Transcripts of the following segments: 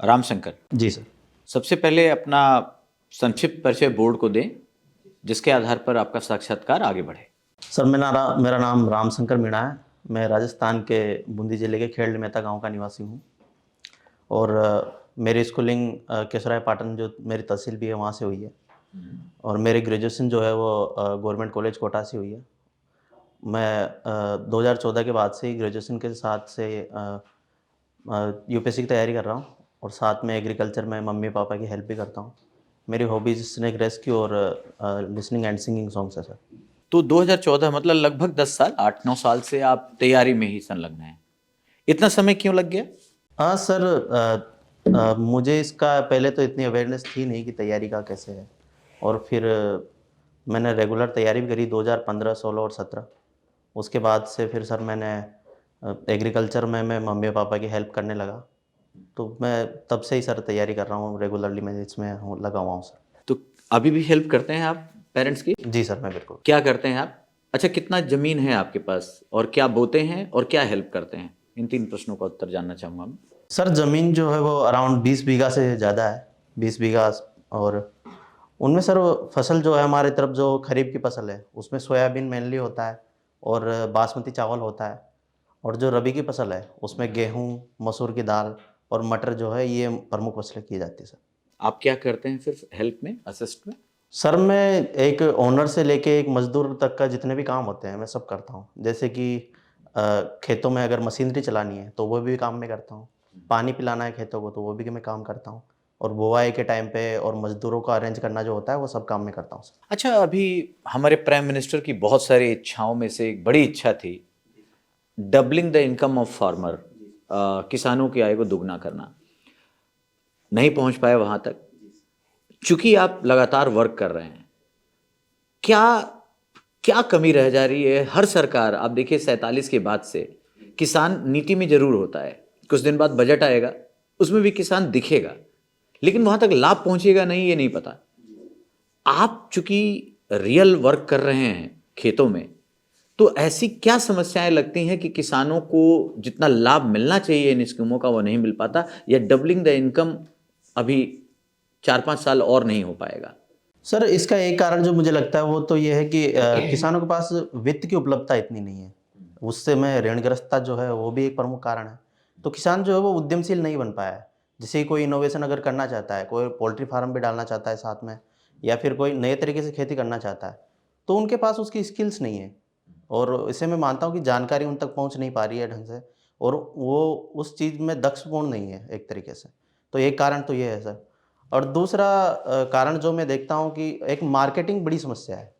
रामशंकर जी sir. सबसे पहले अपना संक्षिप्त परिचय बोर्ड को दें जिसके आधार पर आपका साक्षात्कार आगे बढ़े। सर मेरा नाम रामशंकर मीणा है। मैं राजस्थान के बूंदी जिले के खेड़ मेहता गांव का निवासी हूं और मेरी स्कूलिंग केसराय पाटन जो मेरी तहसील भी है वहां से हुई है और मेरी ग्रेजुएशन जो है वो गवर्नमेंट कॉलेज कोटा से हुई है। मैं 2014 के बाद से ही ग्रेजुएशन के साथ से यूपीएससी की तैयारी कर रहा हूँ और साथ में एग्रीकल्चर में मम्मी पापा की हेल्प भी करता हूँ। मेरी हॉबीज स्नेक रेस्क्यू और लिसनिंग एंड सिंगिंग सॉन्ग्स है सर। तो 2014 मतलब लगभग 10 साल 8-9 साल से आप तैयारी में ही संलग्न हैं। इतना समय क्यों लग गया? हाँ सर, मुझे इसका पहले तो इतनी अवेयरनेस थी नहीं कि तैयारी का कैसे है और फिर मैंने रेगुलर तैयारी भी करी 2015, 16 और 17। उसके बाद से फिर सर मैंने एग्रीकल्चर में मैं मम्मी पापा की हेल्प करने लगा, तो मैं तब से ही सर तैयारी कर रहा हूँ रेगुलरली। मैं इसमें लगा हुआ हूँ सर। तो अभी भी हेल्प करते हैं आप पेरेंट्स की? जी सर, मैं बिल्कुल। क्या करते हैं आप? अच्छा, कितना जमीन है आपके पास और क्या बोते हैं और क्या हेल्प करते हैं? इन 3 प्रश्नों का उत्तर जानना चाहूँगा मैं। सर ज़मीन जो है वो अराउंड 20 बीघा से ज़्यादा है, 20 बीघा। और उनमें सर फसल जो है हमारी तरफ जो खरीफ की फसल है उसमें सोयाबीन मेनली होता है और बासमती चावल होता है, और जो रबी की फसल है उसमें गेहूँ, मसूर की दाल और मटर जो है ये प्रमुख फसलें की जाती है सर। आप क्या करते हैं फिर हेल्प में, असिस्ट में? सर मैं एक ओनर से लेके एक मज़दूर तक का जितने भी काम होते हैं मैं सब करता हूँ। जैसे कि खेतों में अगर मशीनरी चलानी है तो वो भी काम में करता हूँ, पानी पिलाना है खेतों को तो वो भी मैं काम करता हूँ, और बुआई के टाइम पे और मज़दूरों को अरेंज करना जो होता है वो सब काम में करता हूँ सर। अच्छा, अभी हमारे प्राइम मिनिस्टर की बहुत सारी इच्छाओं में से एक बड़ी इच्छा थी doubling the income of farmer, किसानों की आय को दुगना करना। नहीं पहुंच पाए वहां तक। चूंकि आप लगातार वर्क कर रहे हैं, क्या क्या कमी रह जा रही है? हर सरकार, आप देखिए 47 के बाद से किसान नीति में जरूर होता है, कुछ दिन बाद बजट आएगा उसमें भी किसान दिखेगा, लेकिन वहां तक लाभ पहुंचेगा नहीं ये नहीं पता। आप चूंकि रियल वर्क कर रहे हैं खेतों में, तो ऐसी क्या समस्याएं लगती हैं कि किसानों को जितना लाभ मिलना चाहिए इन स्कीमों का वो नहीं मिल पाता, या डबलिंग द इनकम अभी 4-5 साल और नहीं हो पाएगा? सर इसका एक कारण जो मुझे लगता है वो तो ये है कि किसानों के पास वित्त की उपलब्धता इतनी नहीं है, उससे में ऋणग्रस्तता जो है वो भी एक प्रमुख कारण है। तो किसान जो है वो उद्यमशील नहीं बन पाया है। जैसे कोई इनोवेशन अगर करना चाहता है, कोई पोल्ट्री फार्म भी डालना चाहता है साथ में, या फिर कोई नए तरीके से खेती करना चाहता है, तो उनके पास उसकी स्किल्स नहीं है, और इसे मैं मानता हूँ कि जानकारी उन तक पहुँच नहीं पा रही है ढंग से, और वो उस चीज़ में दक्षपूर्ण नहीं है एक तरीके से। तो एक कारण तो ये है सर। और दूसरा कारण जो मैं देखता हूँ कि एक मार्केटिंग बड़ी समस्या है,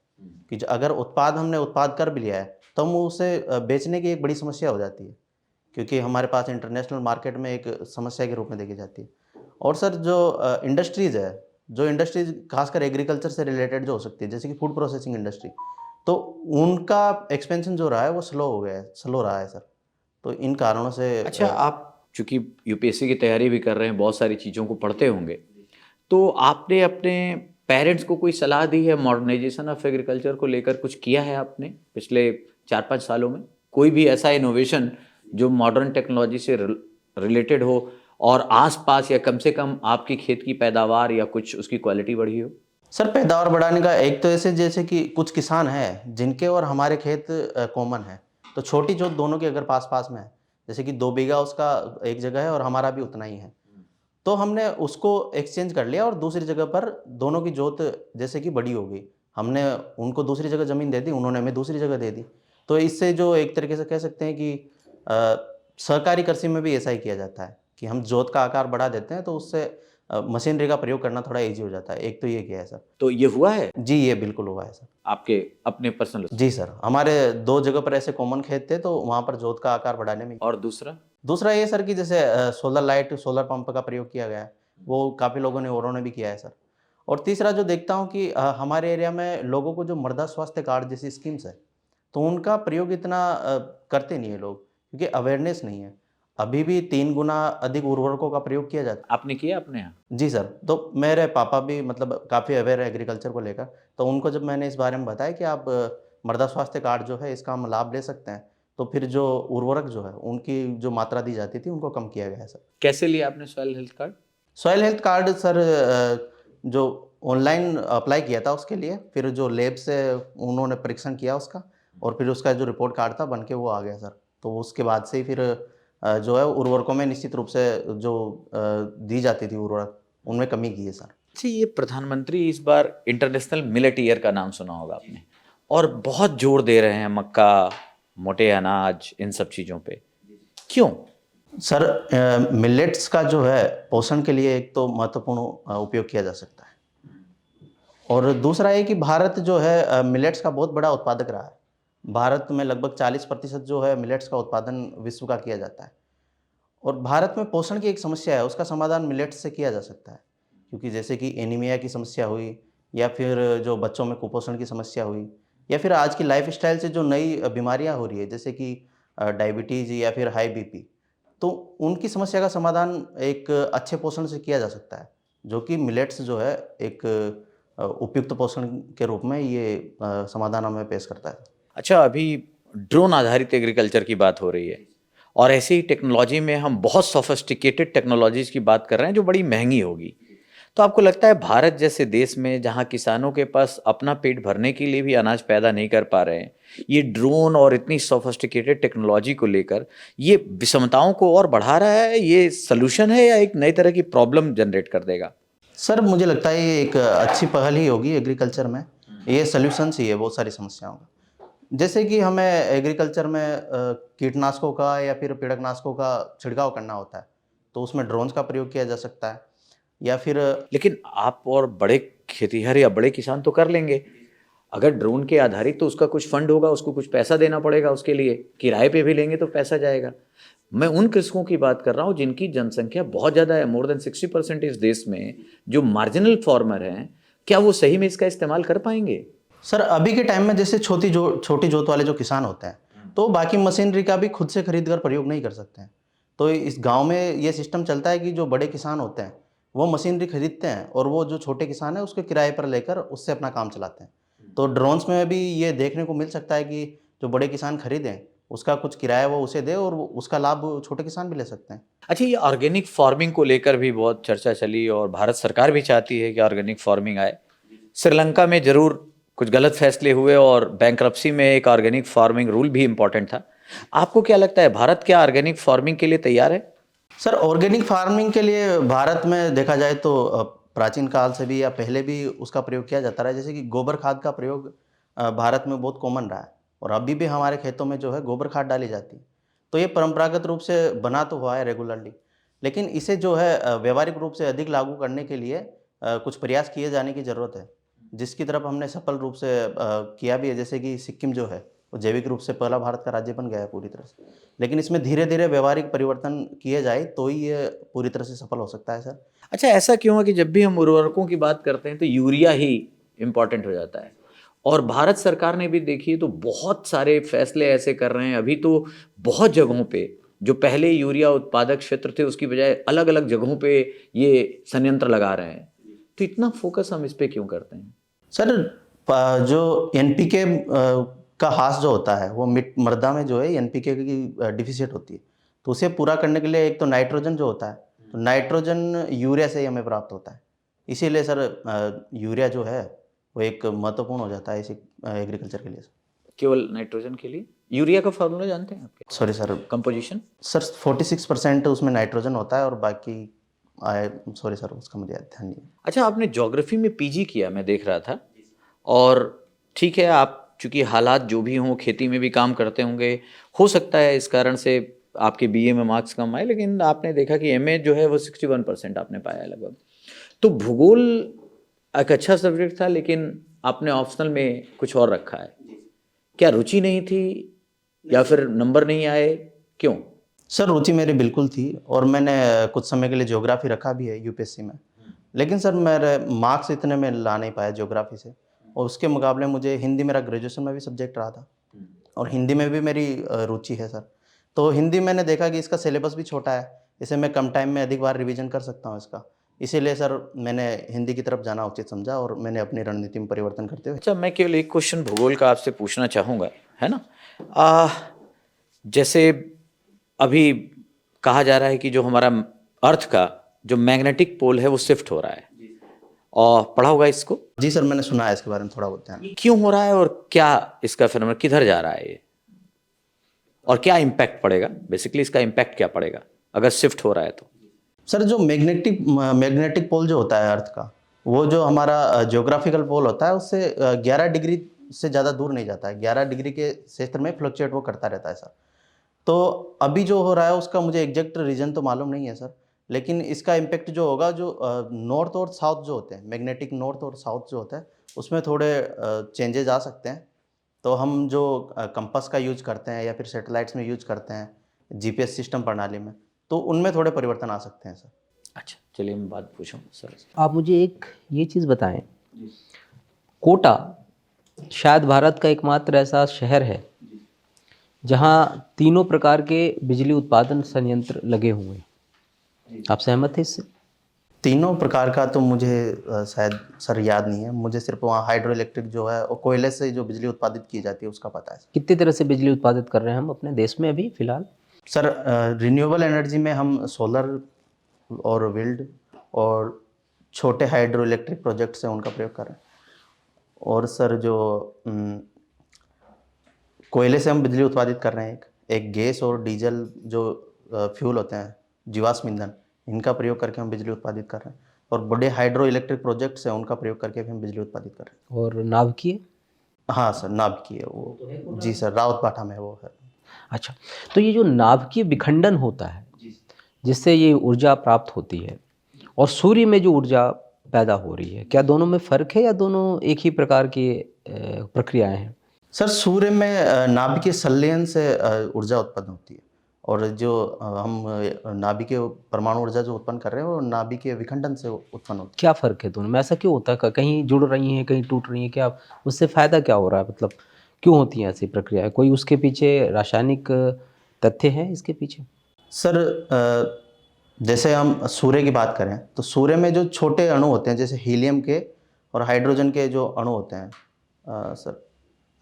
कि अगर हमने उत्पाद कर भी लिया है तो हम उसे बेचने की एक बड़ी समस्या हो जाती है, क्योंकि हमारे पास इंटरनेशनल मार्केट में एक समस्या के रूप में देखी जाती है। और सर जो इंडस्ट्रीज़ है, जो इंडस्ट्रीज़ खासकर एग्रीकल्चर से रिलेटेड जो हो सकती है, जैसे कि फूड प्रोसेसिंग इंडस्ट्री, तो उनका एक्सपेंशन जो रहा है वो स्लो रहा है सर। तो इन कारणों से अच्छा, आप चूंकि यूपीएससी की तैयारी भी कर रहे हैं, बहुत सारी चीज़ों को पढ़ते होंगे, तो आपने अपने पेरेंट्स को कोई सलाह दी है मॉडर्नाइजेशन ऑफ एग्रीकल्चर को लेकर? कुछ किया है आपने पिछले 4-5 सालों में? कोई भी ऐसा इनोवेशन जो मॉडर्न टेक्नोलॉजी से रिलेटेड हो और आसपास या कम से कम आपकी खेत की पैदावार या कुछ उसकी क्वालिटी बढ़ी हो? सर पैदावार बढ़ाने का एक तो ऐसे जैसे कि कुछ किसान हैं जिनके और हमारे खेत कॉमन है, तो छोटी जोत दोनों के अगर पास पास में है, जैसे कि 2 बीघा उसका एक जगह है और हमारा भी उतना ही है, तो हमने उसको एक्सचेंज कर लिया और दूसरी जगह पर दोनों की जोत जैसे कि बड़ी हो गई, हमने उनको दूसरी जगह ज़मीन दे दी, उन्होंने हमें दूसरी जगह दे दी। तो इससे जो एक तरीके से कह सकते हैं कि सहकारी कृषि में भी ऐसा ही किया जाता है कि हम जोत का आकार बढ़ा देते हैं, तो उससे मशीनरी का प्रयोग करना थोड़ा ईजी हो जाता है। एक तो ये किया है सर। तो ये हुआ है जी, ये बिल्कुल हुआ है सर। आपके अपने पर्सनल? जी सर, हमारे 2 जगह पर ऐसे कॉमन खेत थे, तो वहाँ पर जोत का आकार बढ़ाने में। और दूसरा? दूसरा ये सर कि जैसे सोलर लाइट, सोलर पंप का प्रयोग किया गया है, वो काफ़ी लोगों ने औरों ने भी किया है सर। और तीसरा जो देखता हूँ कि हमारे एरिया में लोगों को जो मृदा स्वास्थ्य कार्ड जैसी स्कीम्स है, तो उनका प्रयोग इतना करते नहीं है लोग, क्योंकि अवेयरनेस नहीं है। अभी भी 3 गुना अधिक उर्वरकों का प्रयोग किया जाता है। आपने किया अपने यहाँ? जी सर, तो मेरे पापा भी मतलब काफ़ी अवेयर है एग्रीकल्चर को लेकर, तो उनको जब मैंने इस बारे में बताया कि आप मृदा स्वास्थ्य कार्ड जो है इसका हम लाभ ले सकते हैं, तो फिर जो उर्वरक जो है उनकी जो मात्रा दी जाती थी उनको कम किया गया है सर। कैसे लिया आपने soil health card? Soil health card sir जो ऑनलाइन अप्लाई किया था उसके लिए, फिर जो लैब से उन्होंने परीक्षण किया उसका, और फिर उसका जो रिपोर्ट कार्ड था बन के वो आ गया सर। तो उसके बाद से ही फिर जो है उर्वरकों में निश्चित रूप से जो दी जाती थी उर्वरक, उनमें कमी की है सर। अच्छा, ये प्रधानमंत्री इस बार इंटरनेशनल मिलेट ईयर का नाम सुना होगा आपने, और बहुत जोर दे रहे हैं मक्का, मोटे अनाज, इन सब चीज़ों पे, क्यों? सर मिलेट्स का जो है पोषण के लिए एक तो महत्वपूर्ण उपयोग किया जा सकता है, और दूसरा ये कि भारत जो है मिलेट्स का बहुत बड़ा उत्पादक रहा है। भारत में लगभग 40% जो है मिलेट्स का उत्पादन विश्व का किया जाता है, और भारत में पोषण की एक समस्या है, उसका समाधान मिलेट्स से किया जा सकता है। क्योंकि जैसे कि एनीमिया की समस्या हुई, या फिर जो बच्चों में कुपोषण की समस्या हुई, या फिर आज की लाइफ़स्टाइल से जो नई बीमारियाँ हो रही है, जैसे कि डायबिटीज़ या फिर हाई बीपी, तो उनकी समस्या का समाधान एक अच्छे पोषण से किया जा सकता है, जो कि मिलेट्स जो है एक उपयुक्त पोषण के रूप में ये समाधान हमें पेश करता है। अच्छा, अभी ड्रोन आधारित एग्रीकल्चर की बात हो रही है, और ऐसी ही टेक्नोलॉजी में हम बहुत सोफिस्टिकेटेड टेक्नोलॉजीज की बात कर रहे हैं जो बड़ी महंगी होगी। तो आपको लगता है भारत जैसे देश में, जहाँ किसानों के पास अपना पेट भरने के लिए भी अनाज पैदा नहीं कर पा रहे हैं, ये ड्रोन और इतनी सोफिस्टिकेटेड टेक्नोलॉजी को लेकर ये विषमताओं को और बढ़ा रहा है? ये सलूशन है या एक नई तरह की प्रॉब्लम जनरेट कर देगा? सर मुझे लगता है ये एक अच्छी पहल ही होगी एग्रीकल्चर में, ये सॉल्यूशंस ही है बहुत सारी समस्याओं का। जैसे कि हमें एग्रीकल्चर में कीटनाशकों का या फिर पीड़कनाशकों का छिड़काव करना होता है, तो उसमें ड्रोन्स का प्रयोग किया जा सकता है, या फिर लेकिन आप और बड़े खेतीहर या बड़े किसान तो कर लेंगे। अगर ड्रोन के आधारित, तो उसका कुछ फंड होगा, उसको कुछ पैसा देना पड़ेगा, उसके लिए किराए पे भी लेंगे तो पैसा जाएगा। मैं उन कृषकों की बात कर रहा हूँ जिनकी जनसंख्या बहुत ज़्यादा है, मोर देन 60% इस देश में, जो मार्जिनल फार्मर हैं, क्या वो सही में इसका इस्तेमाल कर पाएंगे? सर अभी के टाइम में जैसे छोटी जोत वाले जो किसान होते हैं, तो बाकी मशीनरी का भी खुद से खरीद कर प्रयोग नहीं कर सकते हैं। तो इस गांव में ये सिस्टम चलता है कि जो बड़े किसान होते हैं वो मशीनरी खरीदते हैं, और वो जो छोटे किसान है उसके किराए पर लेकर उससे अपना काम चलाते हैं। तो ड्रोन्स में भी ये देखने को मिल सकता है कि जो बड़े किसान खरीदें उसका कुछ किराया वो उसे दे, और उसका लाभ छोटे किसान भी ले सकते हैं। अच्छा, ये ऑर्गेनिक फार्मिंग को लेकर भी बहुत चर्चा चली, और भारत सरकार भी चाहती है कि ऑर्गेनिक फार्मिंग आए। श्रीलंका में जरूर कुछ गलत फैसले हुए, और बैंक्रप्सी में एक ऑर्गेनिक फार्मिंग रूल भी इम्पोर्टेंट था। आपको क्या लगता है, भारत क्या ऑर्गेनिक फार्मिंग के लिए तैयार है? सर ऑर्गेनिक फार्मिंग के लिए भारत में देखा जाए तो प्राचीन काल से भी या पहले भी उसका प्रयोग किया जाता रहा है। जैसे कि गोबर खाद का प्रयोग भारत में बहुत कॉमन रहा है, और अभी भी हमारे खेतों में जो है गोबर खाद डाली जाती है। तो ये परंपरागत रूप से बना तो हुआ है रेगुलरली, लेकिन इसे जो है व्यावहारिक रूप से अधिक लागू करने के लिए कुछ प्रयास किए जाने की ज़रूरत है, जिसकी तरफ हमने सफल रूप से किया भी है। जैसे कि सिक्किम जो है वो जैविक रूप से पहला भारत का राज्य बन गया है पूरी तरह से, लेकिन इसमें धीरे धीरे व्यवहारिक परिवर्तन किए जाए तो ही ये पूरी तरह से सफल हो सकता है सर। अच्छा, ऐसा क्यों है कि जब भी हम उर्वरकों की बात करते हैं तो यूरिया ही इम्पोर्टेंट हो जाता है? और भारत सरकार ने भी देखिए तो बहुत सारे फैसले ऐसे कर रहे हैं अभी तो, बहुत जगहों पे जो पहले यूरिया उत्पादक क्षेत्र थे उसकी बजाय अलग अलग जगहों पे ये संयंत्र लगा रहे हैं। तो इतना फोकस हम इस पे क्यों करते हैं? सर जो एनपीके का ह्रास जो होता है वो मृदा में जो है एनपीके की डिफिशिट होती है, तो उसे पूरा करने के लिए एक तो नाइट्रोजन जो होता है, तो नाइट्रोजन यूरिया से ही हमें प्राप्त होता है। इसीलिए सर यूरिया जो है वो एक महत्वपूर्ण हो जाता है इसी एग्रीकल्चर के लिए। केवल नाइट्रोजन के लिए? यूरिया का फॉर्मूला जानते हैं आपके? Sorry sir. कंपोजिशन? सर 46% उसमें नाइट्रोजन होता है, और बाकी सॉरी सर उसका मुझे ध्यान नहीं है। अच्छा, आपने ज्योग्राफी में पीजी किया, मैं देख रहा था, और ठीक है, आप चूंकि हालात जो भी हों खेती में भी काम करते होंगे, हो सकता है इस कारण से आपके बीए में मार्क्स कम आए, लेकिन आपने देखा कि एमए जो है वो 61% आपने पाया लगभग। तो भूगोल एक अच्छा सब्जेक्ट था, लेकिन आपने ऑप्शनल में कुछ और रखा है। क्या रुचि नहीं थी, या फिर नंबर नहीं आए, क्यों? सर रुचि मेरी बिल्कुल थी, और मैंने कुछ समय के लिए ज्योग्राफी रखा भी है यूपीएससी में, लेकिन सर मेरे मार्क्स इतने में ला नहीं पाया ज्योग्राफी से, और उसके मुकाबले मुझे हिंदी, मेरा ग्रेजुएशन में भी सब्जेक्ट रहा था, और हिंदी में भी मेरी रुचि है सर। तो हिंदी मैंने देखा कि इसका सिलेबस भी छोटा है, इसे मैं कम टाइम में अधिक बार रिवीजन कर सकता हूँ इसका, इसीलिए सर मैंने हिंदी की तरफ जाना उचित समझा, और मैंने अपनी रणनीति में परिवर्तन करते हुए। अच्छा, मैं केवल एक क्वेश्चन भूगोल का आपसे पूछना चाहूँगा, है ना? जैसे अभी कहा जा रहा है कि जो हमारा अर्थ का जो मैग्नेटिक पोल है वो शिफ्ट हो रहा है, और पढ़ा होगा इसको। जी सर, मैंने सुना है इसके बारे में थोड़ा बहुत ध्यान। क्यों हो रहा है और क्या इसका फिनोमेनन, किधर जा रहा है ये, और क्या इम्पैक्ट पड़ेगा, बेसिकली इसका इम्पैक्ट क्या पड़ेगा अगर शिफ्ट हो रहा है तो। सर जो मैग्नेटिक पोल जो होता है अर्थ का, वो जो हमारा जियोग्राफिकल पोल होता है उससे 11 डिग्री से ज़्यादा दूर नहीं जाता है। 11 डिग्री के क्षेत्र में फ्लक्चुएट वो करता रहता है सर। तो अभी जो हो रहा है उसका मुझे एग्जैक्ट रीजन तो मालूम नहीं है सर, लेकिन इसका इम्पेक्ट जो होगा, जो नॉर्थ और साउथ जो होते हैं, मैग्नेटिक नॉर्थ और साउथ जो होता है, उसमें थोड़े चेंजेज आ सकते हैं। तो हम जो कंपास का यूज करते हैं या फिर सैटेलाइट्स में यूज करते हैं, जीपीएस सिस्टम प्रणाली में, तो उनमें थोड़े परिवर्तन आ सकते हैं सर। अच्छा, चलिए मैं बात पूछूं सर। आप मुझे एक ये चीज़ बताएं, कोटा शायद भारत का एकमात्र ऐसा शहर है जहां तीनों प्रकार के बिजली उत्पादन संयंत्र लगे हुए हैं। आप सहमत हैं इससे? तीनों प्रकार का तो मुझे शायद सर याद नहीं है। मुझे सिर्फ वहाँ हाइड्रो इलेक्ट्रिक जो है और कोयले से जो बिजली उत्पादित की जाती है उसका पता है कितनी तरह से बिजली उत्पादित कर रहे हैं हम अपने देश में अभी फिलहाल? सर। रिन्यूएबल एनर्जी में हम सोलर और विंड और छोटे हाइड्रो इलेक्ट्रिक प्रोजेक्ट से उनका प्रयोग कर रहे हैं। और सर जो कोयले से हम बिजली उत्पादित कर रहे हैं, एक गैस और डीजल जो फ्यूल होते हैं, जीवाश्म ईंधन, इनका प्रयोग करके हम बिजली उत्पादित कर रहे हैं। और बड़े हाइड्रो इलेक्ट्रिक प्रोजेक्ट्स हैं, उनका प्रयोग करके भी हम बिजली उत्पादित कर रहे हैं। और नाभिकीय? हाँ सर, नाभिकीय वो जी सर, रावतबाटा में वो है। अच्छा, तो ये जो नाभिकीय विखंडन होता है जिससे ये ऊर्जा प्राप्त होती है, और सूर्य में जो ऊर्जा पैदा हो रही है, क्या दोनों में फ़र्क है या दोनों एक ही प्रकार की प्रक्रियाएं हैं? सर सूर्य में नाभिकीय संलयन से ऊर्जा उत्पन्न होती है, और जो हम नाभिकीय परमाणु ऊर्जा जो उत्पन्न कर रहे हैं वो नाभिकीय विखंडन से उत्पन्न होती क्या फ़र्क है दोनों में? ऐसा क्यों होता है? कहीं जुड़ रही हैं, कहीं टूट रही हैं, क्या उससे फ़ायदा क्या हो रहा है? मतलब क्यों होती हैं ऐसी प्रक्रियाएं? कोई उसके पीछे रासायनिक तथ्य हैं इसके पीछे? है सर। जैसे हम सूर्य की बात करें तो सूर्य में जो छोटे अणु होते हैं, जैसे हीलियम के और हाइड्रोजन के जो अणु होते हैं, sir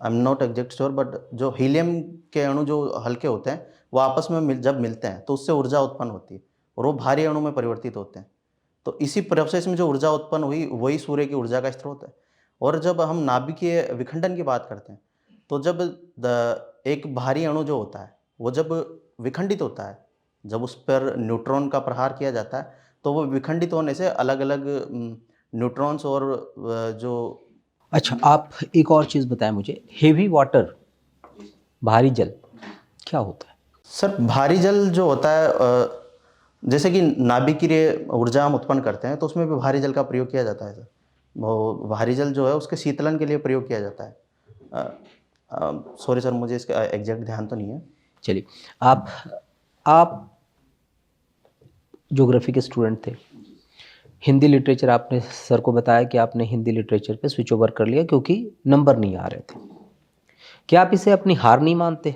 I am not exact sure, but जो हीलियम के अणु जो हल्के होते हैं वो आपस में जब मिलते हैं तो उससे ऊर्जा उत्पन्न होती है और वो भारी अणु में परिवर्तित होते हैं। तो इसी प्रोसेस में जो ऊर्जा उत्पन्न हुई वही सूर्य की ऊर्जा का स्रोत है। और जब हम नाभिकीय विखंडन की बात करते हैं तो जब एक भारी अणु जो होता है वो जब विखंडित होता है, जब उस पर न्यूट्रॉन का प्रहार किया जाता है तो वो विखंडित होने से अलग अलग न्यूट्रॉन्स और जो। अच्छा, आप एक और चीज़ बताएं मुझे, हेवी वाटर, भारी जल, क्या होता है? सर भारी जल जो होता है, जैसे कि नाभिकीय ऊर्जा हम उत्पन्न करते हैं तो उसमें भी भारी जल का प्रयोग किया जाता है सर। वो भारी जल जो है उसके शीतलन के लिए प्रयोग किया जाता है। सॉरी सर, मुझे इसका एग्जैक्ट ध्यान तो नहीं है। चलिए, आप ज्योग्राफी के स्टूडेंट थे, हिंदी लिटरेचर आपने सर को बताया कि आपने हिंदी लिटरेचर पे स्विच ओवर कर लिया क्योंकि नंबर नहीं आ रहे थे। क्या आप इसे अपनी हार नहीं मानते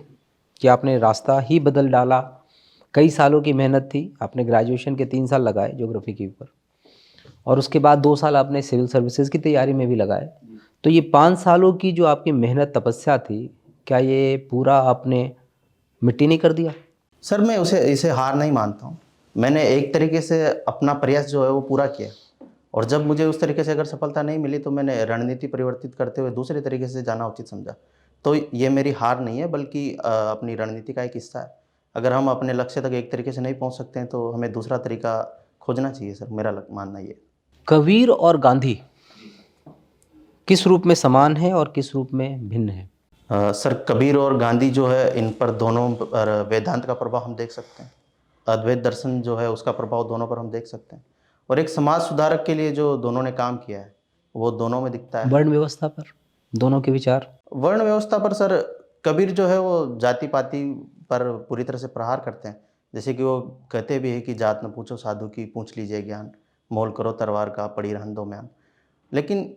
कि आपने रास्ता ही बदल डाला? कई सालों की मेहनत थी, आपने ग्रेजुएशन के 3 साल लगाए ज्योग्राफी के ऊपर, और उसके बाद 2 साल आपने सिविल सर्विसेज की तैयारी में भी लगाए। तो ये 5 सालों की जो आपकी मेहनत तपस्या थी, क्या ये पूरा आपने मिट्टी नहीं कर दिया? सर मैं इसे हार नहीं मानता हूँ। मैंने एक तरीके से अपना प्रयास जो है वो पूरा किया, और जब मुझे उस तरीके से अगर सफलता नहीं मिली तो मैंने रणनीति परिवर्तित करते हुए दूसरे तरीके से जाना उचित समझा। तो ये मेरी हार नहीं है, बल्कि अपनी रणनीति का एक हिस्सा है। अगर हम अपने लक्ष्य तक एक तरीके से नहीं पहुंच सकते हैं तो हमें दूसरा तरीका खोजना चाहिए सर, मेरा मानना ये। कबीर और गांधी किस रूप में समान है और किस रूप में भिन्न है? सर कबीर और गांधी जो है, इन पर दोनों पर वेदांत का प्रभाव हम देख सकते हैं। अद्वैत दर्शन जो है उसका प्रभाव दोनों पर हम देख सकते हैं। और एक समाज सुधारक के लिए जो दोनों ने काम किया है वो दोनों में दिखता है। वर्ण व्यवस्था पर दोनों के विचार? वर्ण व्यवस्था पर सर कबीर जो है वो जाति पाति पर पूरी तरह से प्रहार करते हैं। जैसे कि वो कहते भी है कि जात न पूछो साधु की, पूछ लीजिए ज्ञान, मोल करो तरवार का, पड़ी रहन दो म्यान। लेकिन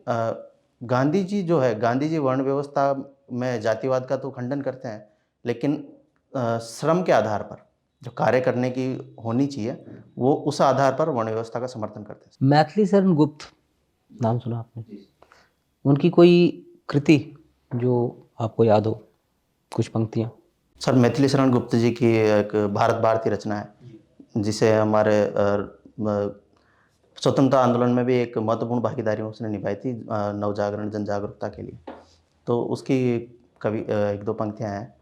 गांधी जी जो है, गांधी जी वर्ण व्यवस्था में जातिवाद का तो खंडन करते हैं, लेकिन श्रम के आधार पर जो कार्य करने की होनी चाहिए वो उस आधार पर वर्ण व्यवस्था का समर्थन करते हैं। मैथिली शरण गुप्त, नाम सुना आपने? उनकी कोई कृति जो आपको याद हो, कुछ पंक्तियाँ? सर मैथिली शरण गुप्त जी की एक भारत भारती रचना है जिसे हमारे स्वतंत्रता आंदोलन में भी एक महत्वपूर्ण भागीदारी उसने निभाई थी नवजागरण जन जागरूकता के लिए। तो उसकी कवि एक दो पंक्तियाँ हैं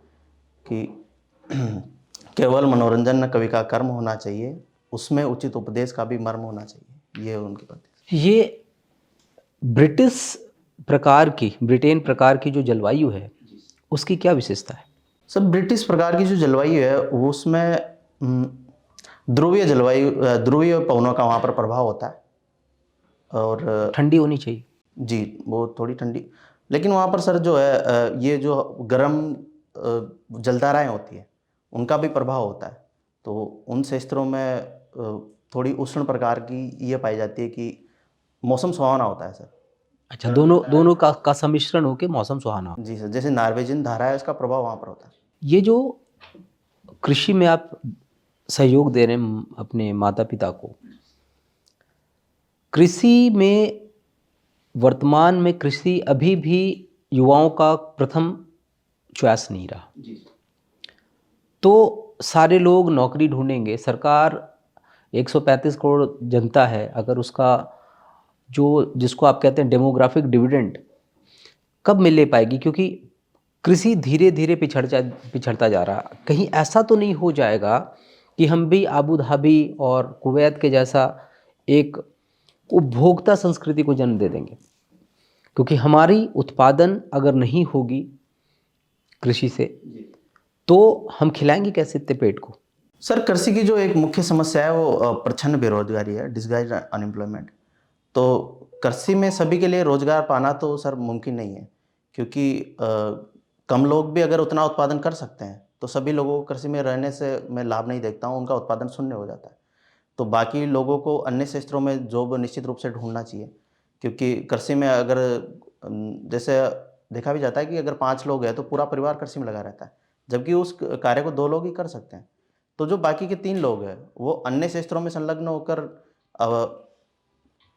कि केवल मनोरंजन न कवि का कर्म होना चाहिए, उसमें उचित उपदेश का भी मर्म होना चाहिए। ये उनकी पंक्ति। ये ब्रिटेन प्रकार की जो जलवायु है उसकी क्या विशेषता है? सर ब्रिटिश प्रकार की जो जलवायु है वो उसमें ध्रुवीय जलवायु, ध्रुवीय पवनों का वहाँ पर प्रभाव होता है और ठंडी होनी चाहिए। जी वो थोड़ी ठंडी, लेकिन वहाँ पर सर जो है ये जो गर्म जलधाराएं होती है उनका भी प्रभाव होता है। तो उन क्षेत्रों में थोड़ी उष्ण प्रकार की ये पाई जाती है कि मौसम सुहावना होता है सर। अच्छा, दोनों का सम्मिश्रण होकर मौसम सुहाना हो। जी सर, जैसे नॉर्वेजियन धारा है उसका प्रभाव वहाँ पर होता है। ये जो कृषि में आप सहयोग दे रहे हैं अपने माता पिता को, कृषि में वर्तमान में कृषि अभी भी युवाओं का प्रथम चॉइस नहीं रहा। तो सारे लोग नौकरी ढूंढेंगे, सरकार 135 करोड़ जनता है, अगर उसका जो जिसको आप कहते हैं डेमोग्राफिक डिविडेंड कब मिल पाएगी, क्योंकि कृषि धीरे धीरे पिछड़ता जा रहा। कहीं ऐसा तो नहीं हो जाएगा कि हम भी आबू धाबी और कुवैत के जैसा एक उपभोक्ता संस्कृति को जन्म दे देंगे, क्योंकि हमारी उत्पादन अगर नहीं होगी कृषि से तो हम खिलाएंगे कैसे इतने पेट को? सर कृषि की जो एक मुख्य समस्या है वो प्रच्छन्न बेरोजगारी है, डिसगाइज अनएम्प्लॉयमेंट। तो कृषि में सभी के लिए रोजगार पाना तो सर मुमकिन नहीं है, क्योंकि कम लोग भी अगर उतना उत्पादन कर सकते हैं तो सभी लोगों को कृषि में रहने से मैं लाभ नहीं देखता हूँ, उनका उत्पादन शून्य हो जाता है। तो बाकी लोगों को अन्य क्षेत्रों में जॉब निश्चित रूप से ढूंढना चाहिए, क्योंकि कृषि में अगर जैसे देखा भी जाता है कि अगर 5 लोग हैं तो पूरा परिवार कृषि में लगा रहता है, जबकि उस कार्य को 2 लोग ही कर सकते हैं। तो जो बाकी के 3 लोग हैं वो अन्य क्षेत्रों में संलग्न होकर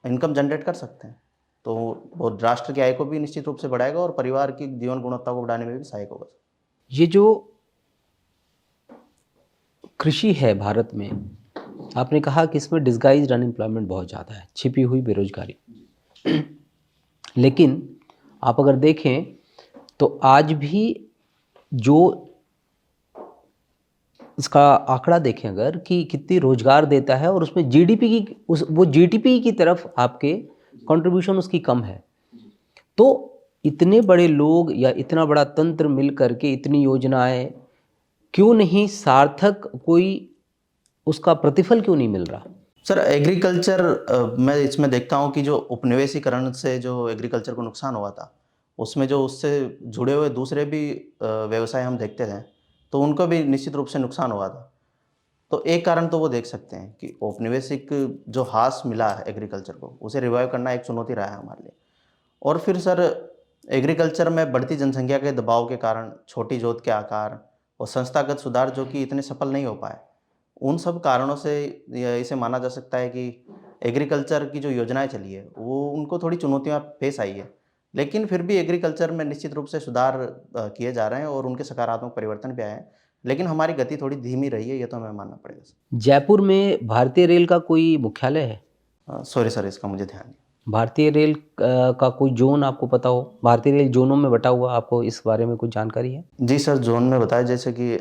इनकम जनरेट कर सकते हैं। तो वो राष्ट्र की आय को भी निश्चित रूप से बढ़ाएगा और परिवार की जीवन गुणवत्ता को बढ़ाने में भी सहायक होगा। ये जो कृषि है भारत में, आपने कहा कि इसमें डिसगाइज्ड अनएम्प्लॉयमेंट बहुत ज़्यादा है, छिपी हुई बेरोजगारी। लेकिन आप अगर देखें तो आज भी जो इसका आंकड़ा देखें अगर कि कितनी रोजगार देता है और उसमें जीडीपी की वो जीडीपी की तरफ आपके कंट्रीब्यूशन उसकी कम है। तो इतने बड़े लोग या इतना बड़ा तंत्र मिल करके इतनी योजनाएं क्यों नहीं सार्थक, कोई उसका प्रतिफल क्यों नहीं मिल रहा? सर एग्रीकल्चर मैं इसमें देखता हूँ कि जो उपनिवेशीकरण से जो एग्रीकल्चर को नुकसान हुआ था, उसमें जो उससे जुड़े हुए दूसरे भी व्यवसाय हम देखते थे तो उनको भी निश्चित रूप से नुकसान हुआ था। तो एक कारण तो वो देख सकते हैं कि औपनिवेशिक जो ह्रास मिला है एग्रीकल्चर को, उसे रिवाइव करना एक चुनौती रहा है हमारे लिए। और फिर सर एग्रीकल्चर में बढ़ती जनसंख्या के दबाव के कारण छोटी जोत के आकार और संस्थागत सुधार जो कि इतने सफल नहीं हो पाए, उन सब कारणों से इसे माना जा सकता है कि एग्रीकल्चर की जो योजनाएं चली है वो उनको थोड़ी चुनौतियां पेश आई है। लेकिन फिर भी एग्रीकल्चर में निश्चित रूप से सुधार किए जा रहे हैं और उनके सकारात्मक परिवर्तन भी आए हैं, लेकिन हमारी गति थोड़ी धीमी रही है, ये तो हमें मानना पड़ेगा। जयपुर में भारतीय रेल का कोई मुख्यालय है? सॉरी सर, इसका मुझे ध्यान नहीं। भारतीय रेल का कोई जोन आपको पता हो? भारतीय रेल जोनों में बटा हुआ, आपको इस बारे में कुछ जानकारी है? जी सर, जोन में बताया जैसे कि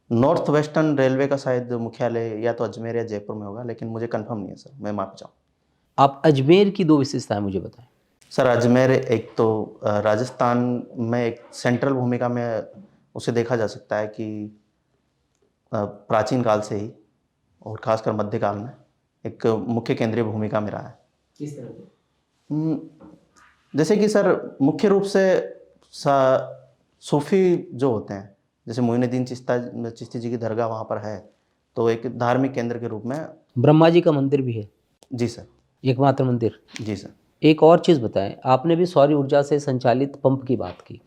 नॉर्थ वेस्टर्न रेलवे का शायद मुख्यालय या तो अजमेर या जयपुर में होगा, लेकिन मुझे कंफर्म नहीं है सर, मैं माफ चाहूँ। आप अजमेर की 2 विशेषताएं मुझे बताएं। सर अजमेर एक तो राजस्थान में एक सेंट्रल भूमिका में उसे देखा जा सकता है कि प्राचीन काल से ही और खासकर मध्यकाल में एक मुख्य केंद्रीय भूमिका में रहा है। किस तरह से? जैसे कि सर मुख्य रूप से सूफी जो होते हैं, जैसे मोइनुद्दीन चिश्ती जी की दरगाह वहाँ पर है, तो एक धार्मिक केंद्र के रूप में। ब्रह्मा जी का मंदिर भी है? जी सर। एकमात्र मंदिर? जी सर। एक और चीज़ बताएं, आपने भी सौर ऊर्जा से संचालित पंप की बात की।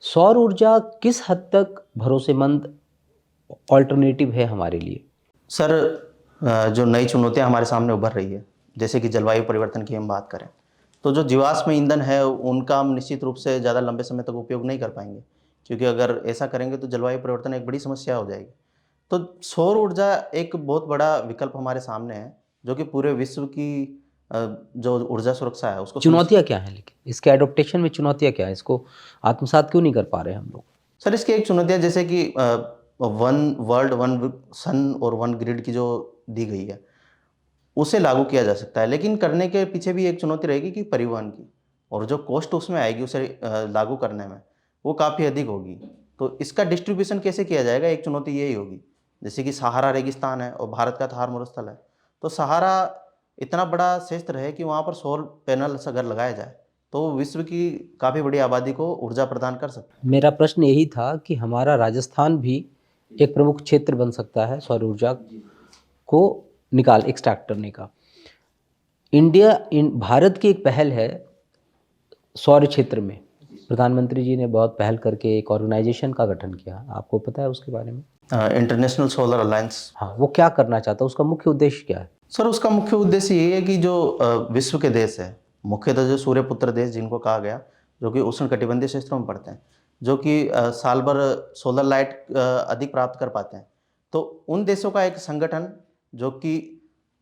सौर ऊर्जा किस हद तक भरोसेमंद ऑल्टरनेटिव है हमारे लिए? सर जो नई चुनौतियां हमारे सामने उभर रही है, जैसे कि जलवायु परिवर्तन की हम बात करें, तो जो जीवाश्म ईंधन है उनका हम निश्चित रूप से ज़्यादा लंबे समय तक उपयोग नहीं कर पाएंगे, क्योंकि अगर ऐसा करेंगे तो जलवायु परिवर्तन एक बड़ी समस्या हो जाएगी। तो सौर ऊर्जा एक बहुत बड़ा विकल्प हमारे सामने है, जो कि पूरे विश्व की जो ऊर्जा सुरक्षा है उसको चुनौतियाँ क्या हैं, लेकिन इसके एडोप्टेशन में चुनौतियाँ क्या है, इसको आत्मसात क्यों नहीं कर पा रहे हम लोग? सर इसकी एक चुनौतियाँ जैसे कि वन वर्ल्ड वन सन और वन ग्रिड की जो दी गई है उसे लागू किया जा सकता है, लेकिन करने के पीछे भी एक चुनौती रहेगी कि परिवहन की, और जो कॉस्ट उसमें आएगी उसे लागू करने में वो काफ़ी अधिक होगी। तो इसका डिस्ट्रीब्यूशन कैसे किया जाएगा, एक चुनौती यही होगी। जैसे कि सहारा रेगिस्तान है और भारत का थार मरुस्थल है, तो सहारा इतना बड़ा क्षेत्र है कि वहाँ पर सौर पैनल्स अगर लगाया जाए तो विश्व की काफ़ी बड़ी आबादी को ऊर्जा प्रदान कर सकता है। मेरा प्रश्न यही था कि हमारा राजस्थान भी एक प्रमुख क्षेत्र बन सकता है सौर ऊर्जा को एक्सट्रैक्ट करने का। भारत की एक पहल है सौर क्षेत्र में। प्रधानमंत्री जी ने बहुत पहल करके एक ऑर्गेनाइजेशन का गठन किया, आपको पता है उसके बारे में? International solar alliance. हाँ, वो क्या करना चाहता है, उसका मुख्य उद्देश्य क्या है? सर उसका मुख्य उद्देश्य यही है कि जो विश्व के देश है, मुख्यतः जो सूर्यपुत्र देश जिनको कहा गया, जो कि उष्णकटिबंधीय क्षेत्रों में पड़ते हैं, जो कि साल भर सोलर लाइट अधिक प्राप्त कर पाते हैं, तो उन देशों का एक संगठन जो कि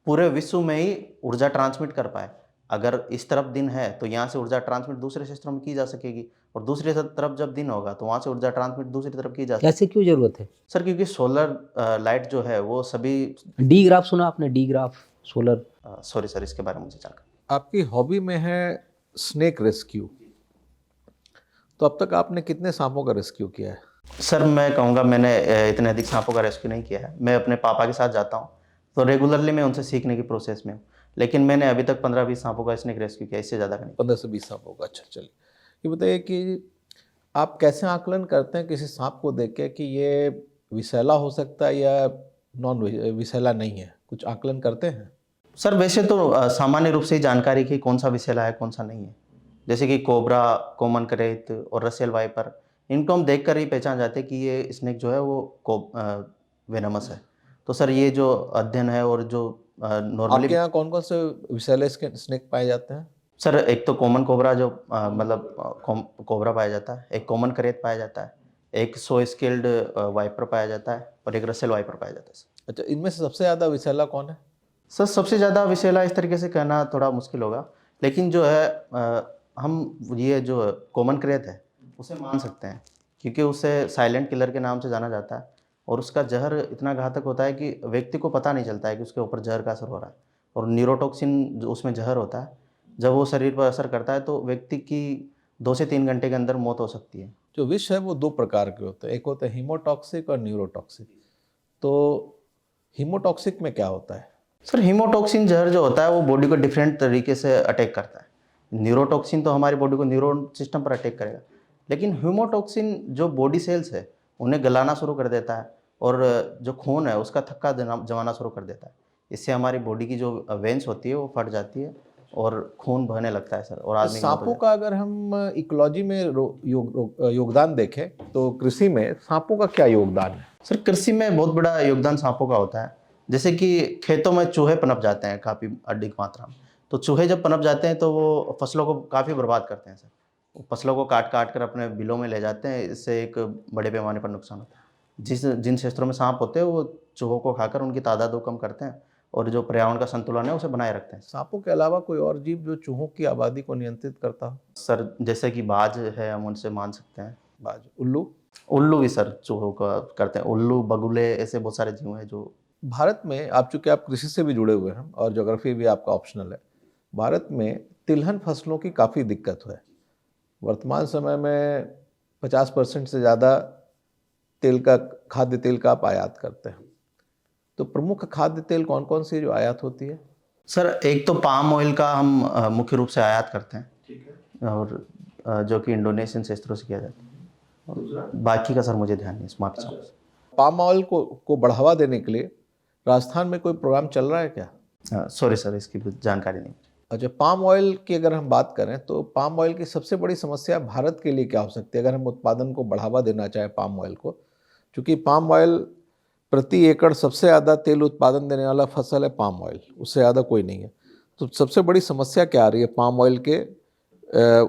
पूरे विश्व में ही ऊर्जा ट्रांसमिट कर पाए। अगर इस तरफ दिन है तो यहाँ से ऊर्जा ट्रांसमिट दूसरे क्षेत्रों में की जा सकेगी, और दूसरी तरफ जब दिन होगा तो वहाँ से ऊर्जा ट्रांसमिट दूसरी तरफ की जा सकेगी। ऐसे क्यों जरूरत है सर क्योंकि सोलर लाइट जो है वो सभी डी ग्राफ सुना आपने? D graph solar. Sorry sir इसके बारे में मुझे जानकारी। आपकी हॉबी में है स्नेक रेस्क्यू, तो अब तक आपने कितने सांपों का रेस्क्यू किया है? सर मैं कहूँगा मैंने इतने अधिक सांपों का रेस्क्यू नहीं किया है। मैं अपने पापा के साथ जाता हूँ तो रेगुलरली मैं उनसे सीखने की प्रोसेस में हूँ, लेकिन मैंने अभी तक 15-20 सांपों का स्नेक रेस्क्यू किया, इससे ज़्यादा का नहीं। 15 से 20 सांपों का। अच्छा, चलिए ये बताइए कि आप कैसे आकलन करते हैं किसी सांप को देख के कि ये विषैला हो सकता है या नॉन विषैला नहीं है, कुछ आकलन करते हैं? सर वैसे तो सामान्य रूप से ही जानकारी की कौन सा विषैला है कौन सा नहीं है, जैसे कि कोबरा, कॉमन करेत और रसेल वाइपर, इनको हम देख कर ही पहचान जाते हैं कि ये स्नेक जो है वो वेनमस है। तो सर ये जो अध्ययन है और जो नॉर्मली आपके यहाँ कौन कौन से विषैले स्नेक पाए जाते हैं? सर एक तो कॉमन कोबरा जो कोबरा पाया जाता है, एक कॉमन करेत पाया जाता है, एक सो स्केल्ड वाइपर पाया जाता है और एक रसेल वाइपर पाया जाता है। अच्छा, इनमें से सबसे ज़्यादा विषैला कौन है? सर सबसे ज़्यादा विषैला इस तरीके से कहना थोड़ा मुश्किल होगा, लेकिन जो है हम ये जो कॉमन करेत है उसे मान सकते हैं, क्योंकि उसे साइलेंट किलर के नाम से जाना जाता है और उसका जहर इतना घातक होता है कि व्यक्ति को पता नहीं चलता है कि उसके ऊपर जहर का असर हो रहा है। और न्यूरोटॉक्सिन जो उसमें जहर होता है, जब वो शरीर पर असर करता है तो व्यक्ति की 2 से 3 घंटे के अंदर मौत हो सकती है। जो विष है वो 2 प्रकार के होते हैं, एक होता है हीमोटॉक्सिक और न्यूरोटॉक्सिक। तो हीमोटॉक्सिक में क्या होता है? सर हीमोटॉक्सिन जहर जो होता है वो बॉडी को डिफरेंट तरीके से अटैक करता है। न्यूरोटॉक्सिन तो हमारी बॉडी को न्यूरॉन सिस्टम पर अटैक करेगा, लेकिन हीमोटॉक्सिन जो बॉडी सेल्स है उन्हें गलाना शुरू कर देता है और जो खून है उसका थक्का जमाना शुरू कर देता है। इससे हमारी बॉडी की जो वेंस होती है वो फट जाती है और खून बहने लगता है सर, और आदमी की मौत हो सांपों का अगर हम इकोलॉजी में योगदान देखें तो कृषि में सांपों का क्या योगदान है? सर कृषि में बहुत बड़ा योगदान सांपों का होता है। जैसे कि खेतों में चूहे पनप जाते हैं काफ़ी अधिक मात्रा में, तो चूहे जब पनप जाते हैं तो वो फसलों को काफ़ी बर्बाद करते हैं सर। वो फसलों को काट काट कर अपने बिलों में ले जाते हैं, इससे एक बड़े पैमाने पर नुकसान होता है। जिन क्षेत्रों में सांप होते हैं वो चूहों को खाकर उनकी तादाद को कम करते हैं और जो पर्यावरण का संतुलन है उसे बनाए रखते हैं। सांपों के अलावा कोई और जीव जो चूहों की आबादी को नियंत्रित करता हो? सर जैसे कि बाज है, हम उनसे मान सकते हैं। बाज, उल्लू? उल्लू भी सर चूहों का करते हैं, उल्लू, बगुले, ऐसे बहुत सारे जीव हैं जो। भारत में आप चूंकि आप कृषि से भी जुड़े हुए हैं और ज्योग्राफी भी आपका ऑप्शनल है, भारत में तिलहन फसलों की काफ़ी दिक्कत है। वर्तमान समय में 50% से ज़्यादा खाद्य तेल का आप आयात करते हैं, तो प्रमुख खाद्य तेल कौन कौन सी जो आयात होती है? सर एक तो पाम ऑयल का हम मुख्य रूप से आयात करते हैं, ठीक है, और जो कि इंडोनेशियन क्षेत्रों से किया जाता है, और बाकी का सर मुझे ध्यान नहीं, स्मार्ट सॉन्ग। पाम ऑयल को बढ़ावा देने के लिए राजस्थान में कोई प्रोग्राम चल रहा है क्या? सॉरी सर इसकी जानकारी नहीं। अच्छा, पाम ऑयल की अगर हम बात करें तो पाम ऑयल की सबसे बड़ी समस्या भारत के लिए क्या हो सकती है अगर हम उत्पादन को बढ़ावा देना चाहें पाम ऑयल को? क्योंकि पाम ऑयल प्रति एकड़ सबसे ज़्यादा तेल उत्पादन देने वाला फसल है पाम ऑयल, उससे ज़्यादा कोई नहीं है। तो सबसे बड़ी समस्या क्या आ रही है पाम ऑयल के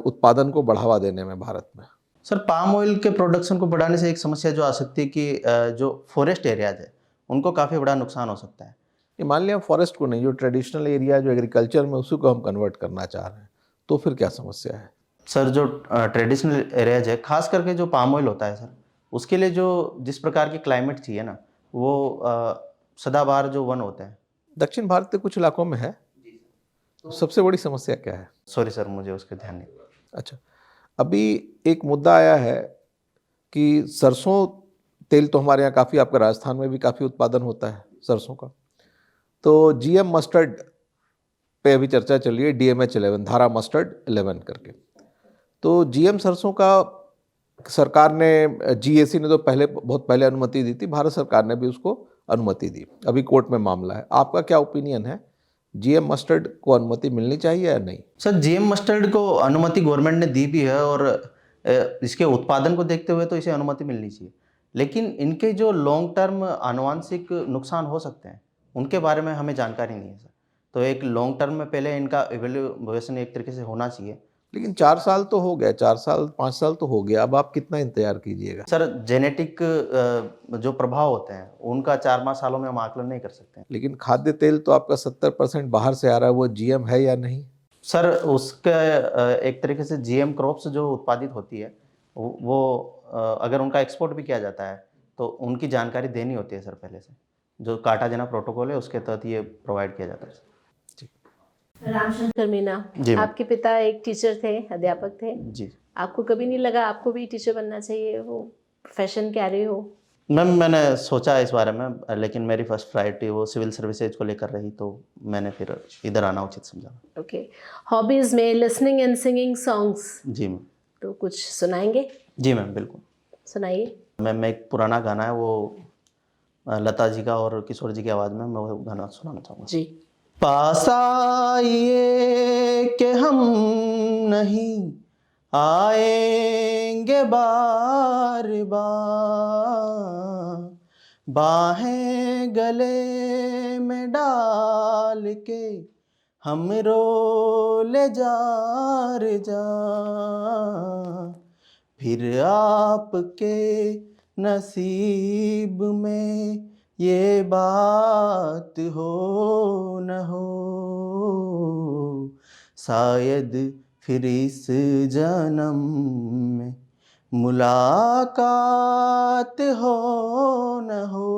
उत्पादन को बढ़ावा देने में भारत में? सर पाम ऑयल के प्रोडक्शन को बढ़ाने से एक समस्या जो आ सकती है कि जो फॉरेस्ट एरियाज है उनको काफ़ी बड़ा नुकसान हो सकता है। ये मान लिया फॉरेस्ट को नहीं, जो ट्रेडिशनल एरिया जो एग्रीकल्चर में उसी को हम कन्वर्ट करना चाह रहे हैं, तो फिर क्या समस्या है? सर जो ट्रेडिशनल एरियाज है, खास करके जो पाम ऑयल होता है सर, उसके लिए जो जिस प्रकार की क्लाइमेट चाहिए ना, वो सदाबहार जो वन होते हैं। दक्षिण भारत के कुछ इलाकों में है, तो सबसे बड़ी समस्या क्या है? सॉरी सर, मुझे उसका ध्यान नहीं। अच्छा, अभी एक मुद्दा आया है कि सरसों तेल तो हमारे यहाँ काफ़ी, आपका राजस्थान में भी काफ़ी उत्पादन होता है सरसों का, तो जीएम मस्टर्ड पे अभी चर्चा चल रही है, DMH11, धारा मस्टर्ड 11 करके। तो जीएम सरसों का सरकार ने, GAC ने तो पहले, बहुत पहले अनुमति दी थी, भारत सरकार ने भी उसको अनुमति दी, अभी कोर्ट में मामला है। आपका क्या ओपिनियन है, जीएम मस्टर्ड को अनुमति मिलनी चाहिए या नहीं? सर जीएम मस्टर्ड को अनुमति गवर्नमेंट ने दी भी है, और इसके उत्पादन को देखते हुए तो इसे अनुमति मिलनी चाहिए, लेकिन इनके जो लॉन्ग टर्म आनुवांशिक नुकसान हो सकते हैं उनके बारे में हमें जानकारी नहीं है सर। तो एक लॉन्ग टर्म में पहले इनका इवेल्युएशन एक तरीके से होना चाहिए। लेकिन 4 साल तो हो गया, 4 साल 5 साल तो हो गया, अब आप कितना इंतजार कीजिएगा? सर जेनेटिक जो प्रभाव होते हैं उनका 4-5 सालों में हम आकलन नहीं कर सकते हैं। लेकिन खाद्य तेल तो आपका 70% बाहर से आ रहा है, वो जीएम है या नहीं? सर उसका एक तरीके से जीएम क्रॉप्स जो उत्पादित होती है वो अगर उनका एक्सपोर्ट भी किया जाता है तो उनकी जानकारी देनी होती है सर पहले से, जो कार्टाजेना प्रोटोकॉल है उसके तहत ये प्रोवाइड किया जाता है। रामशंकर मीना, जी मैम। आपके पिता एक टीचर थे, अध्यापक थे। जी आपको कभी नहीं लगा आपको भी टीचर बनना चाहिए, वो प्रोफेशन क्या रहे हो? मैम, मैंने सोचा इस बारे में, लेकिन मेरी फर्स्ट प्रायोरिटी वो सिविल सर्विसेज को लेकर रही, तो मैंने फिर इधर आना उचित समझा। ओके। हॉबीज में लिसनिंग एंड सिंगिंग सॉन्ग्स, जी मैम। तो कुछ सुनाएंगे? जी मैम, बिल्कुल। सुनाइए। मैम, एक पुराना गाना है, वो लता जी का और किशोर जी की आवाज़ में, मैं वो गाना सुनाना चाहूँगा। जी। पास आइए कि हम नहीं आएंगे बार बार, बाहें गले में डाल के हम रो ले जार जा, फिर आपके नसीब में ये बात हो न हो, शायद फिर इस जन्म में मुलाकात हो न हो,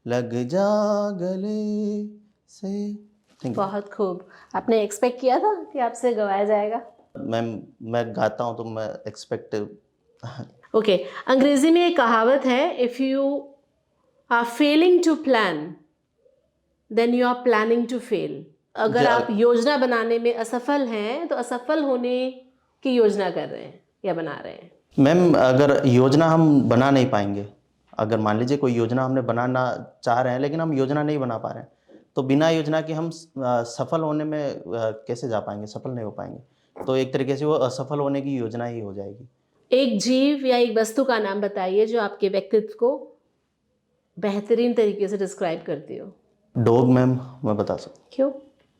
लग जा गले से। बहुत खूब। आपने एक्सपेक्ट किया था कि आपसे गवाया जाएगा? मैम, मैं गाता हूँ तो मैं एक्सपेक्ट। ओके। अंग्रेजी में एक कहावत है, if you are failing to plan then you are planning to fail. अगर आप योजना बनाने में असफल हैं तो असफल होने की योजना कर रहे हैं या बना रहे हैं। मैम, अगर योजना हम बना नहीं पाएंगे, अगर मान लीजिए कोई योजना हमने बनाना चाह रहे हैं लेकिन हम योजना नहीं बना पा रहे हैं, तो बिना योजना के हम सफल होने में कैसे जा पाएंगे, सफल नहीं हो पाएंगे। तो एक तरीके से वो असफल होने की योजना ही हो जाएगी। एक जीव या एक वस्तु का नाम बताइए जो आपके व्यक्तित्व को बेहतरीन तरीके से डिस्क्राइब करती हो। डॉग मैम, मैं बता सकता हूँ। क्यों?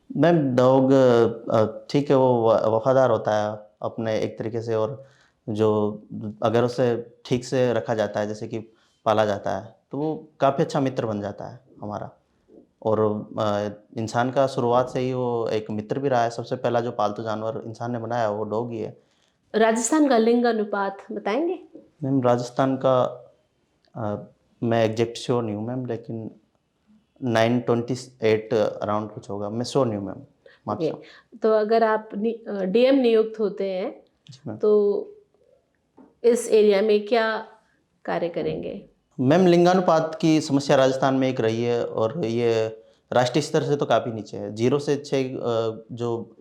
मैम, डॉग ठीक है, वो वफादार होता है अपने एक तरीके से, और जो अगर उसे ठीक से रखा जाता है, जैसे कि पाला जाता है, तो वो काफ़ी अच्छा मित्र बन जाता है हमारा। और इंसान का शुरुआत से ही वो एक मित्र भी रहा है। सबसे पहला जो पालतू जानवर इंसान ने बनाया वो डॉग ही है। राजस्थान का लिंग अनुपात बताएंगे? मैम, राजस्थान का मैं एग्जैक्ट श्योर नहीं हूँ मैम, लेकिन 928 अराउंड कुछ होगा, मैं श्योर नहीं हूँ मैम, माफ ओके। करना। तो अगर आप डीएम नियुक्त होते हैं जी मैम। तो इस एरिया में क्या कार्य करेंगे? मैम, लिंगानुपात की समस्या राजस्थान में एक रही है, और ये राष्ट्रीय स्तर से तो काफ़ी नीचे है। 0 से 6 जो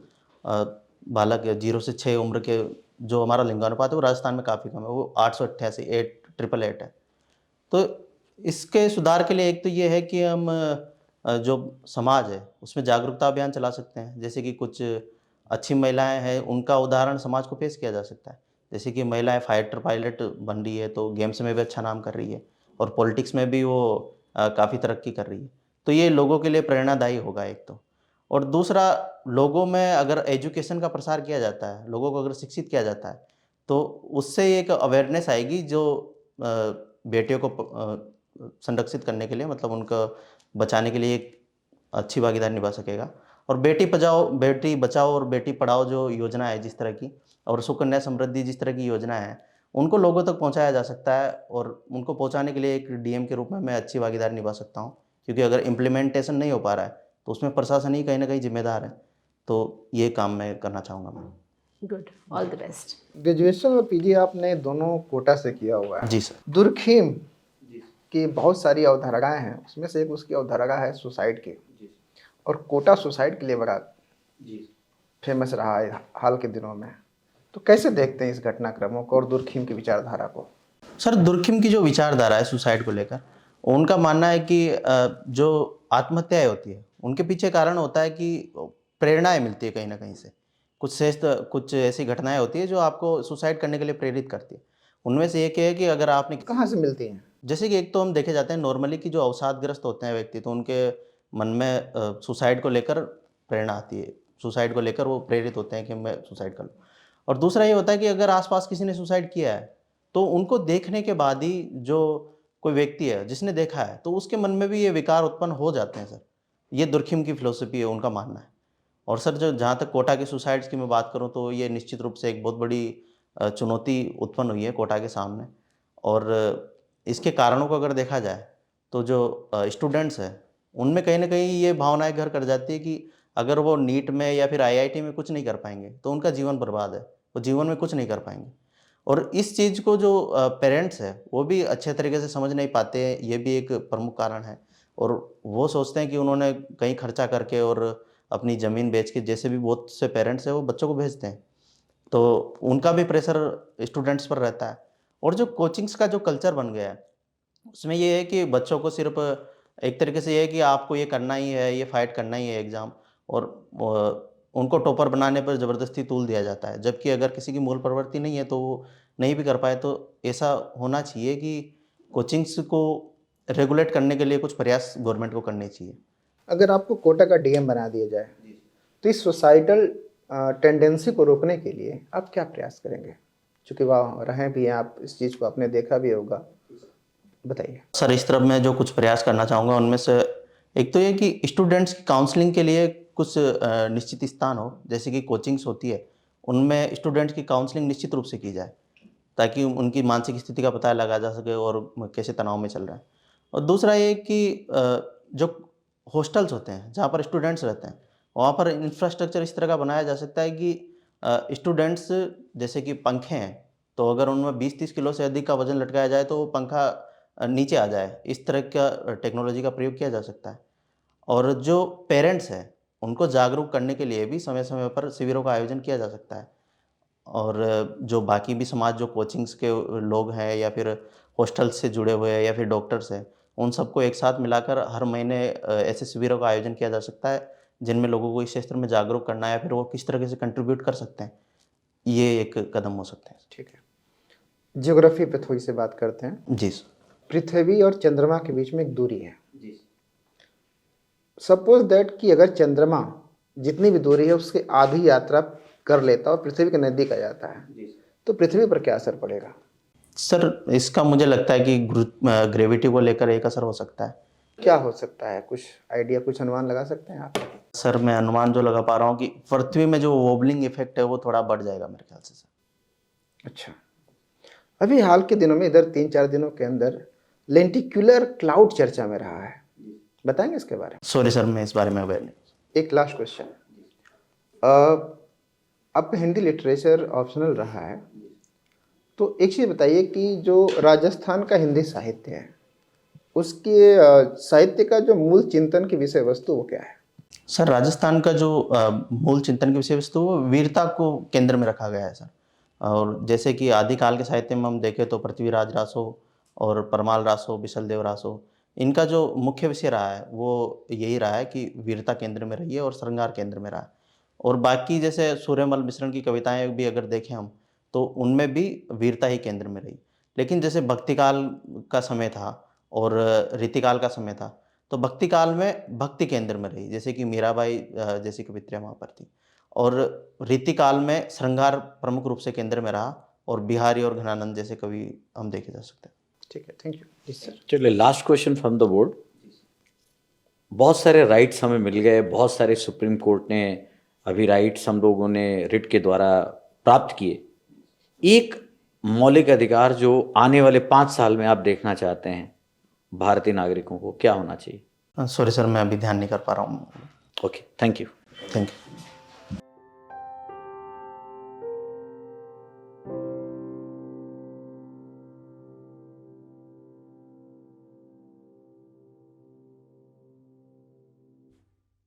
बालक है, 0 से 6 उम्र के जो हमारा लिंगानुपात है वो राजस्थान में काफ़ी कम है, वो 888 888 है। तो इसके सुधार के लिए एक तो ये है कि हम जो समाज है उसमें जागरूकता अभियान चला सकते हैं। जैसे कि कुछ अच्छी महिलाएं हैं, उनका उदाहरण समाज को पेश किया जा सकता है। जैसे कि महिलाएं फाइटर पायलट बन रही है, तो गेम्स में भी अच्छा नाम कर रही है, और पॉलिटिक्स में भी वो काफ़ी तरक्की कर रही है। तो ये लोगों के लिए प्रेरणादायी होगा एक तो। और दूसरा, लोगों में अगर एजुकेशन का प्रसार किया जाता है, लोगों को अगर शिक्षित किया जाता है, तो उससे एक अवेयरनेस आएगी जो बेटियों को संरक्षित करने के लिए, मतलब उनका बचाने के लिए एक अच्छी भागीदारी निभा सकेगा। और बेटी बचाओ और बेटी पढ़ाओ जो योजना है जिस तरह की, और सुकन्या समृद्धि जिस तरह की योजना है, उनको लोगों तक पहुंचाया जा सकता है। और उनको पहुंचाने के लिए एक डीएम के रूप में मैं अच्छी भागीदारी निभा सकता हूं, क्योंकि अगर इम्प्लीमेंटेशन नहीं हो पा रहा है तो उसमें प्रशासन ही कहीं ना कहीं जिम्मेदार है। तो ये काम मैं करना चाहूँगा मैं। Good, all the best. Graduation और पीजी आपने दोनों कोटा से किया हुआ है। जी सर। दुर्खीम की बहुत सारी अवधारणाएं हैं, उसमें से एक उसकी अवधारणा है सुसाइड की, और कोटा सुसाइड के लिए बड़ा फेमस रहा है हाल के दिनों में। तो कैसे देखते हैं इस घटनाक्रमों को और दुर्खीम की विचारधारा को? सर, दुर्खिम की जो विचारधारा है सुसाइड को लेकर, उनका मानना है कि जो आत्महत्याएं होती है उनके पीछे कारण होता है कि प्रेरणाएं मिलती है कहीं ना कहीं से, कुछ ऐसी घटनाएं होती है जो आपको सुसाइड करने के लिए प्रेरित करती है। उनमें से एक है कि अगर आपने, कहाँ से मिलती हैं? जैसे कि एक तो हम देखे जाते हैं नॉर्मली कि जो अवसादग्रस्त होते हैं व्यक्ति, तो उनके मन में सुसाइड को लेकर प्रेरणा आती है, सुसाइड को लेकर वो प्रेरित होते हैं कि मैं सुसाइड कर लूँ। और दूसरा ये होता है कि अगर आसपास किसी ने सुसाइड किया है तो उनको देखने के बाद ही जो कोई व्यक्ति है जिसने देखा है तो उसके मन में भी ये विकार उत्पन्न हो जाते हैं सर। ये दुर्खिम की फिलोसफी है, उनका मानना है। और सर जो जहाँ तक कोटा के सुसाइड्स की मैं बात करूँ तो ये निश्चित रूप से एक बहुत बड़ी चुनौती उत्पन्न हुई है कोटा के सामने। और इसके कारणों को अगर देखा जाए तो जो स्टूडेंट्स हैं उनमें कहीं ना कहीं ये भावनाएं घर कर जाती है कि अगर वो नीट में या फिर आईआईटी में कुछ नहीं कर पाएंगे तो उनका जीवन बर्बाद है, वो जीवन में कुछ नहीं कर पाएंगे। और इस चीज़ को जो पेरेंट्स है वो भी अच्छे तरीके से समझ नहीं पाते हैं, ये भी एक प्रमुख कारण है। और वो सोचते हैं कि उन्होंने कहीं खर्चा करके और अपनी ज़मीन बेच के, जैसे भी बहुत से पेरेंट्स हैं वो बच्चों को भेजते हैं, तो उनका भी प्रेशर स्टूडेंट्स पर रहता है। और जो कोचिंग्स का जो कल्चर बन गया है उसमें ये है कि बच्चों को सिर्फ एक तरीके से ये है कि आपको ये करना ही है, ये फाइट करना ही है एग्ज़ाम, और उनको टॉपर बनाने पर ज़बरदस्ती तूल दिया जाता है। जबकि अगर किसी की मूल प्रवृत्ति नहीं है तो वो नहीं भी कर पाए, तो ऐसा होना चाहिए कि कोचिंग्स को रेगुलेट करने के लिए कुछ प्रयास गवर्नमेंट को करने चाहिए। अगर आपको कोटा का डीएम बना दिया जाए तो इस सुसाइडल टेंडेंसी को रोकने के लिए आप क्या प्रयास करेंगे? चूँकि वहाँ रहे भी हैं आप, इस चीज़ को आपने देखा भी होगा, बताइए। सर, इस तरफ मैं जो कुछ प्रयास करना चाहूँगा उनमें से एक तो ये कि स्टूडेंट्स की काउंसलिंग के लिए कुछ निश्चित स्थान हो, जैसे कि कोचिंग्स होती है उनमें स्टूडेंट्स की काउंसलिंग निश्चित रूप से की जाए, ताकि उनकी मानसिक स्थिति का पता लगा जा सके और कैसे तनाव में चल रहे हैं। और दूसरा ये कि जो हॉस्टल्स होते हैं जहाँ पर स्टूडेंट्स रहते हैं, वहाँ पर इंफ्रास्ट्रक्चर इस तरह का बनाया जा सकता है कि स्टूडेंट्स, जैसे कि पंखे हैं, तो अगर उनमें 20-30 किलो से अधिक का वजन लटकाया जाए तो वो पंखा नीचे आ जाए, इस तरह का टेक्नोलॉजी का प्रयोग किया जा सकता है। और जो पेरेंट्स हैं उनको जागरूक करने के लिए भी समय समय पर शिविरों का आयोजन किया जा सकता है। और जो बाकी भी समाज, जो कोचिंग्स के लोग हैं या फिर हॉस्टल से जुड़े हुए हैं या फिर डॉक्टर्स हैं, उन सबको एक साथ मिलाकर हर महीने ऐसे शिविरों का आयोजन किया जा सकता है जिनमें लोगों को इस क्षेत्र में जागरूक करना है या फिर वो किस तरह से कंट्रीब्यूट कर सकते हैं। ये एक कदम हो सकता है। ठीक है, ज्योग्राफी पे थोड़ी सी बात करते हैं। जी सर। पृथ्वी और चंद्रमा के बीच में एक दूरी है। सपोज दैट कि अगर चंद्रमा जितनी भी दूरी है उसकी आधी यात्रा कर लेता और पृथ्वी के नज़दीक आ जाता है, तो पृथ्वी पर क्या असर पड़ेगा? सर, इसका मुझे लगता है कि ग्रेविटी को लेकर एक असर हो सकता है। क्या हो सकता है? कुछ आइडिया, कुछ अनुमान लगा सकते हैं आप? सर, मैं अनुमान जो लगा पा रहा हूँ कि पृथ्वी में जो वोबलिंग इफेक्ट है वो थोड़ा बढ़ जाएगा मेरे ख्याल से सर। अच्छा, अभी हाल के दिनों में इधर 3-4 दिनों के अंदर लेंटिक्युलर क्लाउड चर्चा में रहा है, बताएंगे इसके बारे में? सॉरी सर, मैं इस बारे में अवेयर नहीं। एक लास्ट क्वेश्चन, आपका हिंदी लिटरेचर ऑप्शनल रहा है, तो एक चीज़ बताइए कि जो राजस्थान का हिंदी साहित्य है उसके साहित्य का जो मूल चिंतन की विषय वस्तु वो क्या है? सर, राजस्थान का जो मूल चिंतन की विषय वस्तु वो वीरता को केंद्र में रखा गया है सर। और जैसे कि आदिकाल के साहित्य में हम देखें तो पृथ्वीराज रासो और परमाल रासो, बिशलदेव रासो, इनका जो मुख्य विषय रहा है वो यही रहा है कि वीरता केंद्र में रही है और श्रृंगार केंद्र में रहा है। और बाकी जैसे सूर्यमल मिश्रण की कविताएं भी अगर देखें हम तो उनमें भी वीरता ही केंद्र में रही। लेकिन जैसे भक्तिकाल का समय था और रीतिकाल का समय था, तो भक्तिकाल में भक्ति केंद्र में रही, जैसे कि मीराबाई जैसी कवित्रियाँ वहाँ पर थी। और रीतिकाल में श्रृंगार प्रमुख रूप से केंद्र में रहा और बिहारी और घनानंद जैसे कवि हम देखे जा सकते हैं। ठीक है, थैंक यू। जी सर। चलिए, last question from the board. बहुत सारे राइट्स हमें मिल गए, बहुत सारे सुप्रीम कोर्ट ने अभी राइट्स हम लोगों ने रिट के द्वारा प्राप्त किए। एक मौलिक अधिकार जो आने वाले 5 साल में आप देखना चाहते हैं भारतीय नागरिकों को, क्या होना चाहिए? सॉरी सर, मैं अभी ध्यान नहीं कर पा रहा हूँ। Okay, thank you. Thank you.